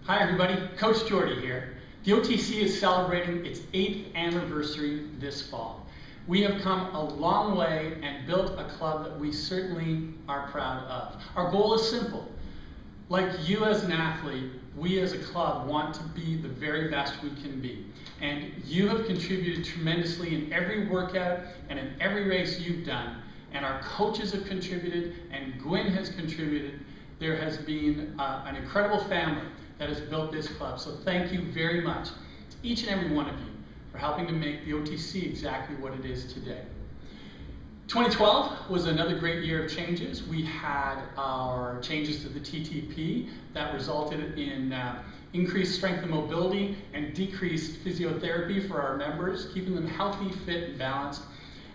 Hi everybody, Coach Jordy here. The OTC is celebrating its 8th anniversary this fall. We have come a long way and built a club that we certainly are proud of. Our goal is simple. Like you as an athlete, we as a club want to be the very best we can be. And you have contributed tremendously in every workout and in every race you've done. And our coaches have contributed and Gwyn has contributed. There has been an incredible family that has built this club. So thank you very much to each and every one of you for helping to make the OTC exactly what it is today. 2012 was another great year of changes. We had our changes to the TTP that resulted in increased strength and mobility and decreased physiotherapy for our members, keeping them healthy, fit, and balanced.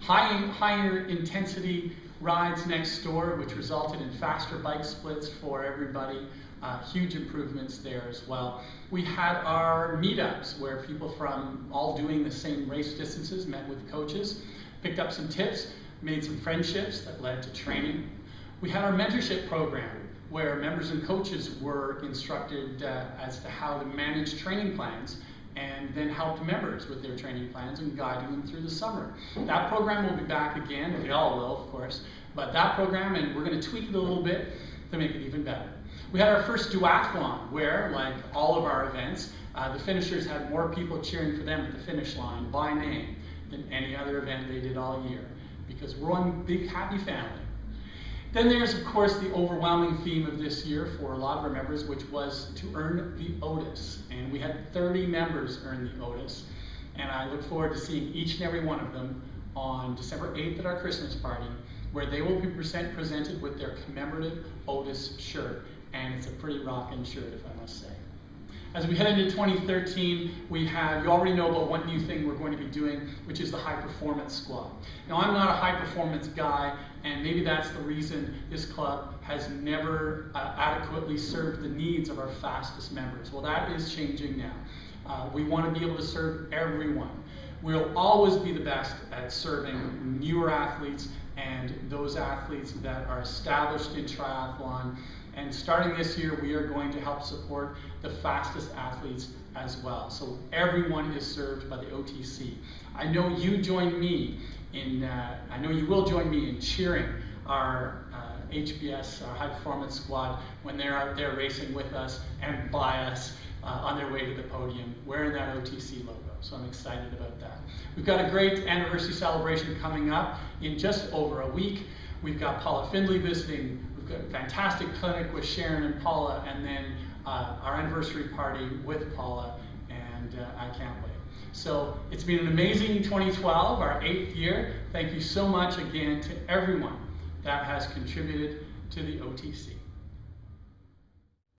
Higher intensity rides next door, which resulted in faster bike splits for everybody. Huge improvements there as well. We had our meetups where people from all doing the same race distances met with coaches, picked up some tips, made some friendships that led to training. We had our mentorship program where members and coaches were instructed as to how to manage training plans and then helped members with their training plans and guiding them through the summer. That program will be back again, they all will of course, but that program, and we're going to tweak it a little bit to make it even better. We had our first duathlon where, like all of our events, the finishers had more people cheering for them at the finish line by name than any other event they did all year, because we're one big happy family. Then there's, of course, the overwhelming theme of this year for a lot of our members, which was to earn the Otis. And we had 30 members earn the Otis. And I look forward to seeing each and every one of them on December 8th at our Christmas party, where they will be presented with their commemorative Otis shirt. And it's a pretty rockin' shirt, if I must say. As we head into 2013, you already know about one new thing we're going to be doing, which is the high performance squad. Now, I'm not a high performance guy, and maybe that's the reason this club has never adequately served the needs of our fastest members. Well, that is changing now. We want to be able to serve everyone. We'll always be the best at serving newer athletes and those athletes that are established in triathlon. And starting this year, we are going to help support the fastest athletes as well. So everyone is served by the OTC. I know you join me in, I know you will join me in cheering our HPS, our high performance squad, when they're out there racing with us and by us on their way to the podium, wearing that OTC logo. So I'm excited about that. We've got a great anniversary celebration coming up in just over a week. We've got Paula Findlay visiting. We've got a fantastic clinic with Sharon and Paula, and then our anniversary party with Paula, and I can't wait. So it's been an amazing 2012, our 8th year. Thank you so much again to everyone that has contributed to the OTC.